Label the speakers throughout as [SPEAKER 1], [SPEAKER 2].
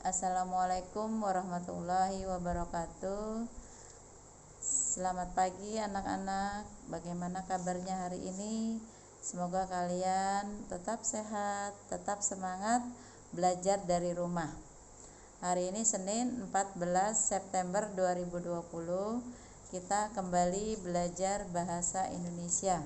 [SPEAKER 1] Assalamualaikum warahmatullahi wabarakatuh. Selamat pagi anak-anak. Bagaimana kabarnya hari ini? Semoga kalian tetap sehat, tetap semangat belajar dari rumah. Hari ini Senin 14 September 2020. Kita kembali belajar bahasa Indonesia.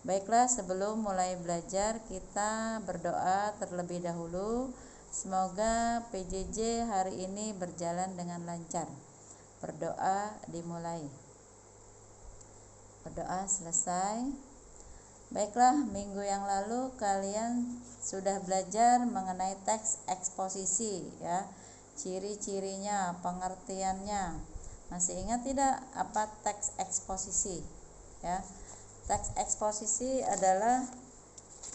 [SPEAKER 1] Baiklah, sebelum mulai belajar kita berdoa terlebih dahulu. Semoga PJJ hari ini berjalan dengan lancar. Berdoa dimulai. Berdoa selesai. Baiklah, minggu yang lalu kalian sudah belajar mengenai teks eksposisi ya. Ciri-cirinya, pengertiannya. Masih ingat tidak apa teks eksposisi? Ya. Teks eksposisi adalah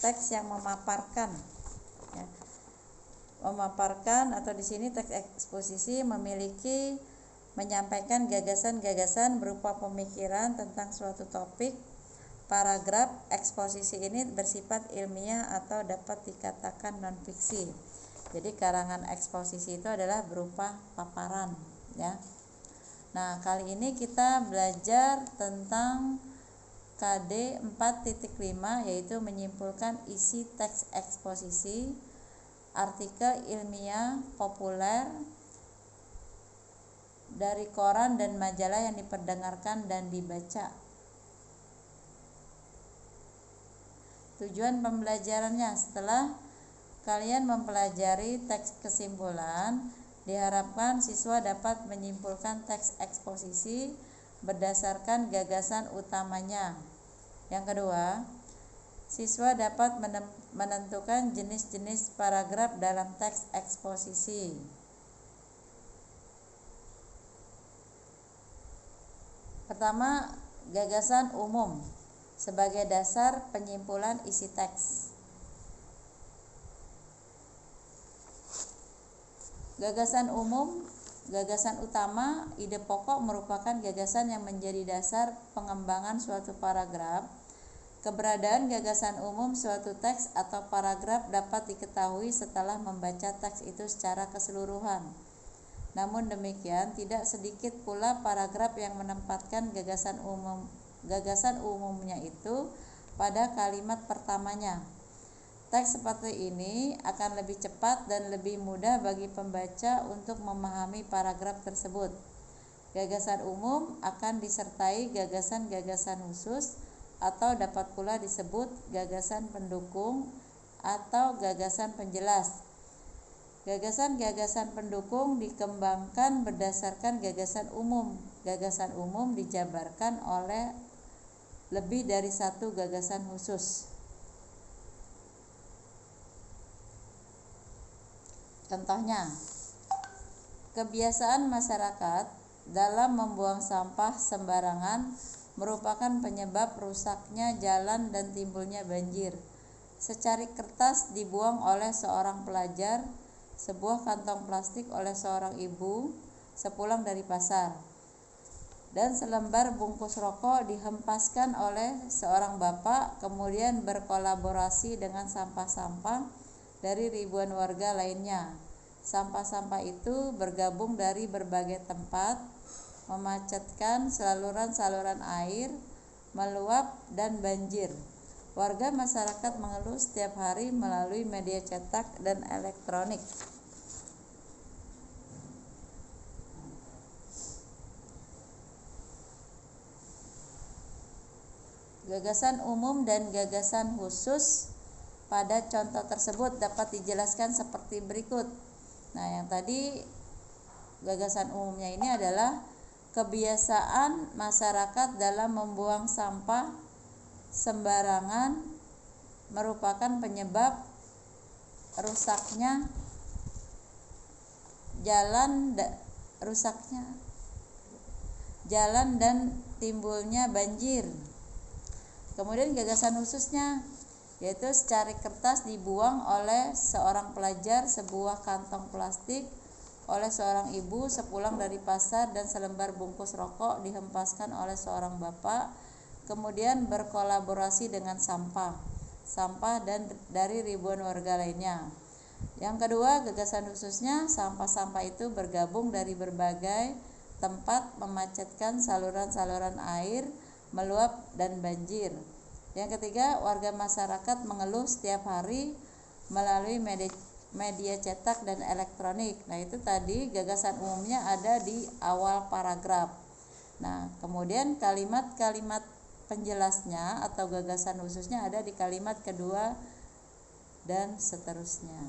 [SPEAKER 1] teks yang memaparkan ya. Memaparkan atau di sini teks eksposisi menyampaikan gagasan-gagasan berupa pemikiran tentang suatu topik. Paragraf eksposisi ini bersifat ilmiah atau dapat dikatakan non-fiksi. Jadi karangan eksposisi itu adalah berupa paparan ya. Nah, kali ini kita belajar tentang KD 4.5 yaitu menyimpulkan isi teks eksposisi, artikel ilmiah populer dari koran dan majalah yang diperdengarkan dan dibaca. Tujuan pembelajarannya, setelah kalian mempelajari teks kesimpulan, diharapkan siswa dapat menyimpulkan teks eksposisi berdasarkan gagasan utamanya. Yang kedua, siswa dapat menentukan jenis-jenis paragraf dalam teks eksposisi. Pertama, gagasan umum sebagai dasar penyimpulan isi teks. Gagasan umum, gagasan utama, ide pokok merupakan gagasan yang menjadi dasar pengembangan suatu paragraf. Keberadaan gagasan umum suatu teks atau paragraf dapat diketahui setelah membaca teks itu secara keseluruhan. Namun demikian, tidak sedikit pula paragraf yang menempatkan gagasan umumnya itu pada kalimat pertamanya. Teks seperti ini akan lebih cepat dan lebih mudah bagi pembaca untuk memahami paragraf tersebut. Gagasan umum akan disertai gagasan-gagasan khusus atau dapat pula disebut gagasan pendukung atau gagasan penjelas. Gagasan-gagasan pendukung dikembangkan berdasarkan gagasan umum. Gagasan umum dijabarkan oleh lebih dari satu gagasan khusus. Contohnya, kebiasaan masyarakat dalam membuang sampah sembarangan merupakan penyebab rusaknya jalan dan timbulnya banjir. Secari kertas dibuang oleh seorang pelajar, sebuah kantong plastik oleh seorang ibu sepulang dari pasar, dan selembar bungkus rokok dihempaskan oleh seorang bapak, kemudian berkolaborasi dengan sampah-sampah dari ribuan warga lainnya. Sampah-sampah itu bergabung dari berbagai tempat, memacetkan saluran-saluran air, meluap dan banjir. Warga masyarakat mengeluh setiap hari melalui media cetak dan elektronik. Gagasan umum dan gagasan khusus pada contoh tersebut dapat dijelaskan seperti berikut. Nah, yang tadi gagasan umumnya ini adalah kebiasaan masyarakat dalam membuang sampah sembarangan merupakan penyebab rusaknya jalan dan timbulnya banjir. Kemudian gagasan khususnya yaitu secari kertas dibuang oleh seorang pelajar, sebuah kantong plastik oleh seorang ibu sepulang dari pasar, dan selembar bungkus rokok dihempaskan oleh seorang bapak, kemudian berkolaborasi dengan sampah dan dari ribuan warga lainnya. Yang kedua, gagasan khususnya, sampah-sampah itu bergabung dari berbagai tempat memacetkan saluran-saluran air, meluap dan banjir. Yang ketiga, warga masyarakat mengeluh setiap hari melalui media cetak dan elektronik. Nah, itu tadi gagasan umumnya ada di awal paragraf. Nah, kemudian kalimat-kalimat penjelasnya atau gagasan khususnya ada di kalimat kedua dan seterusnya.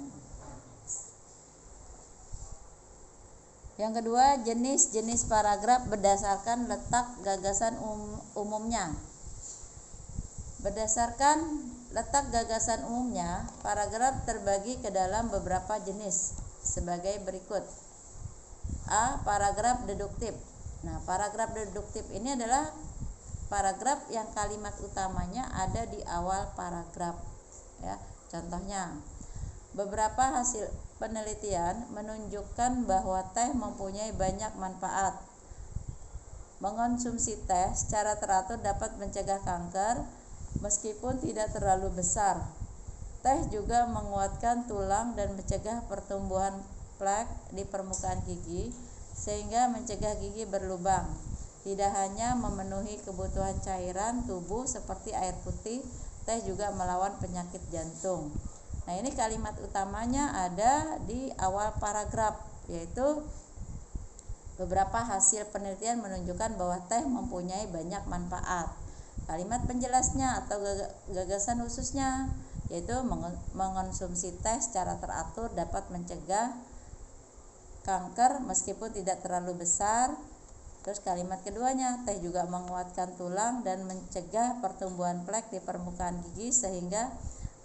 [SPEAKER 1] Yang kedua, jenis-jenis paragraf berdasarkan letak gagasan umumnya. Berdasarkan letak gagasan umumnya, paragraf terbagi ke dalam beberapa jenis sebagai berikut. A. Paragraf deduktif. Nah, paragraf deduktif ini adalah paragraf yang kalimat utamanya ada di awal paragraf. Ya, contohnya, beberapa hasil penelitian menunjukkan bahwa teh mempunyai banyak manfaat. Mengonsumsi teh secara teratur dapat mencegah kanker meskipun tidak terlalu besar. Teh juga menguatkan tulang dan mencegah pertumbuhan plak di permukaan gigi sehingga mencegah gigi berlubang. Tidak hanya memenuhi kebutuhan cairan tubuh seperti air putih, teh juga melawan penyakit jantung. Nah, ini kalimat utamanya ada di awal paragraf, yaitu beberapa hasil penelitian menunjukkan bahwa teh mempunyai banyak manfaat. Kalimat penjelasnya atau gagasan khususnya, yaitu mengonsumsi teh secara teratur dapat mencegah kanker meskipun tidak terlalu besar. Terus kalimat keduanya, teh juga menguatkan tulang dan mencegah pertumbuhan plak di permukaan gigi sehingga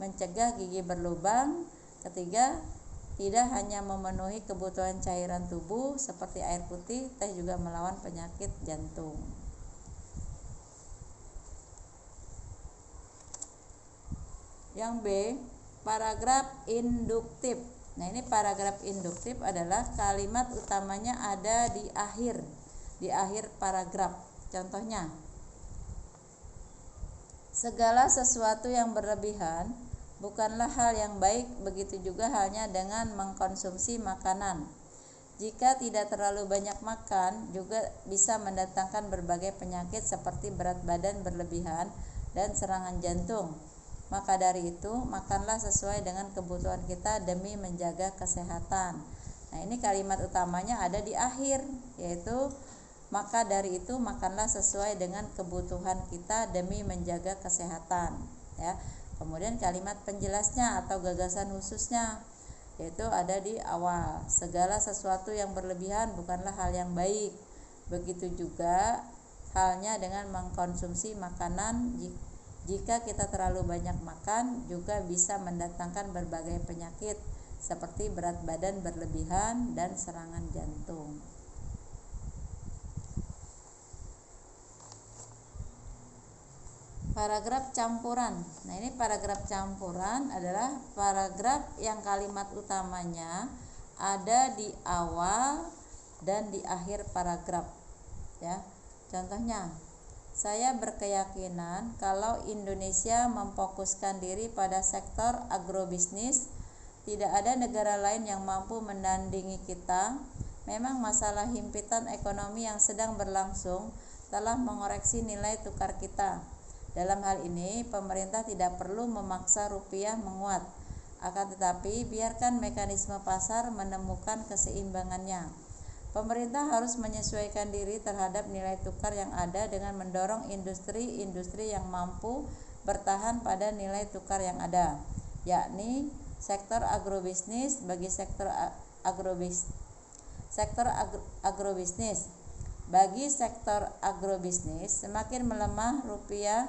[SPEAKER 1] mencegah gigi berlubang. Ketiga, tidak hanya memenuhi kebutuhan cairan tubuh seperti air putih, teh juga melawan penyakit jantung. Yang B, paragraf induktif. Nah, ini paragraf induktif adalah kalimat utamanya ada di akhir paragraf. Contohnya, segala sesuatu yang berlebihan bukanlah hal yang baik, begitu juga halnya dengan mengkonsumsi makanan. Jika tidak terlalu banyak makan, juga bisa mendatangkan berbagai penyakit seperti berat badan berlebihan dan serangan jantung. Maka dari itu, makanlah sesuai dengan kebutuhan kita demi menjaga kesehatan. Nah, ini kalimat utamanya ada di akhir, yaitu maka dari itu makanlah sesuai dengan kebutuhan kita demi menjaga kesehatan. Ya. Kemudian kalimat penjelasnya atau gagasan khususnya, yaitu ada di awal. Segala sesuatu yang berlebihan bukanlah hal yang baik. Begitu juga halnya dengan mengkonsumsi makanan. Jika kita terlalu banyak makan, juga bisa mendatangkan berbagai penyakit seperti berat badan berlebihan dan serangan jantung. Paragraf campuran. Nah, ini paragraf campuran adalah paragraf yang kalimat utamanya ada di awal dan di akhir paragraf. Ya. Contohnya, saya berkeyakinan kalau Indonesia memfokuskan diri pada sektor agrobisnis, tidak ada negara lain yang mampu menandingi kita. Memang masalah himpitan ekonomi yang sedang berlangsung telah mengoreksi nilai tukar kita. Dalam hal ini, pemerintah tidak perlu memaksa rupiah menguat, akan tetapi biarkan mekanisme pasar menemukan keseimbangannya. Pemerintah harus menyesuaikan diri terhadap nilai tukar yang ada dengan mendorong industri-industri yang mampu bertahan pada nilai tukar yang ada, yakni sektor agrobisnis. Bagi sektor agrobisnis, semakin melemah rupiah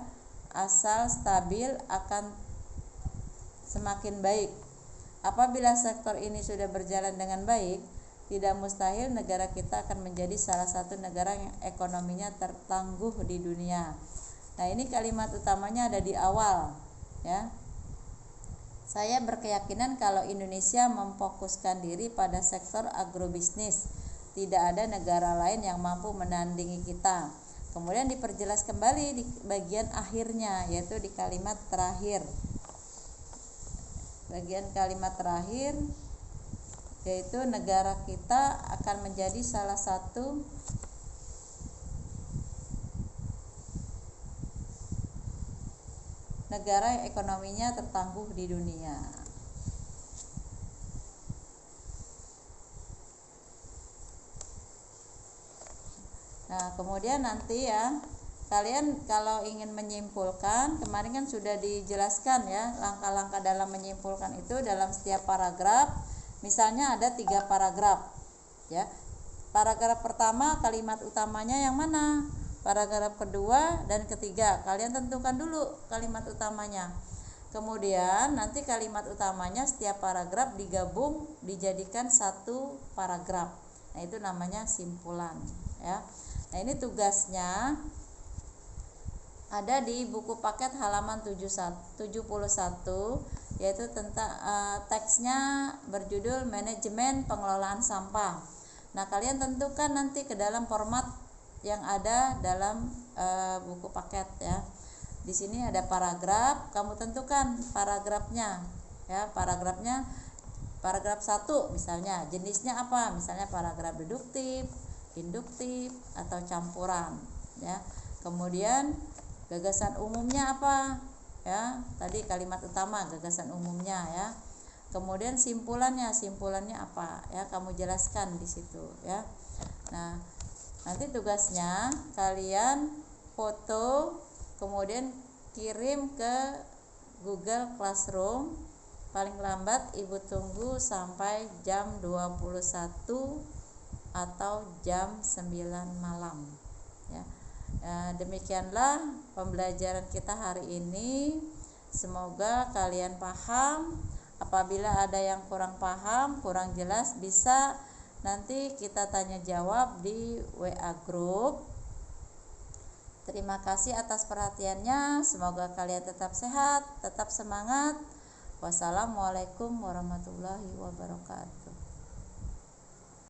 [SPEAKER 1] asal stabil akan semakin baik. Apabila sektor ini sudah berjalan dengan baik, tidak mustahil negara kita akan menjadi salah satu negara yang ekonominya tertangguh di dunia. Nah, ini kalimat utamanya ada di awal, ya. Saya berkeyakinan kalau Indonesia memfokuskan diri pada sektor agrobisnis, tidak ada negara lain yang mampu menandingi kita. Kemudian diperjelas kembali di bagian akhirnya, yaitu di kalimat terakhir. bagian kalimat terakhir, yaitu negara kita akan menjadi salah satu negara yang ekonominya tertangguh di dunia. Nah, kemudian nanti ya, kalian kalau ingin menyimpulkan, kemarin kan sudah dijelaskan ya, langkah-langkah dalam menyimpulkan itu dalam setiap paragraf. Misalnya ada 3 paragraf ya. Paragraf pertama kalimat utamanya yang mana? Paragraf kedua dan ketiga, kalian tentukan dulu kalimat utamanya. Kemudian nanti kalimat utamanya setiap paragraf digabung dijadikan satu paragraf. Nah, itu namanya simpulan ya. Nah, ini tugasnya ada di buku paket halaman 71, yaitu tentang teksnya berjudul Manajemen Pengelolaan Sampah. Nah, kalian tentukan nanti ke dalam format yang ada dalam buku paket ya. Di sini ada paragraf, kamu tentukan paragrafnya ya. Paragraf 1 misalnya jenisnya apa? Misalnya paragraf deduktif, induktif atau campuran ya. Kemudian gagasan umumnya apa ya, tadi kalimat utama gagasan umumnya ya. Kemudian simpulannya apa ya, kamu jelaskan di situ ya. Nah, nanti tugasnya kalian foto kemudian kirim ke Google Classroom. Paling lambat ibu tunggu sampai jam 21 atau jam 9 malam ya. Demikianlah pembelajaran kita hari ini. Semoga kalian paham. Apabila ada yang kurang paham, kurang jelas, bisa nanti kita tanya jawab di WA group. Terima kasih atas perhatiannya. Semoga kalian tetap sehat, tetap semangat. Wassalamualaikum warahmatullahi wabarakatuh.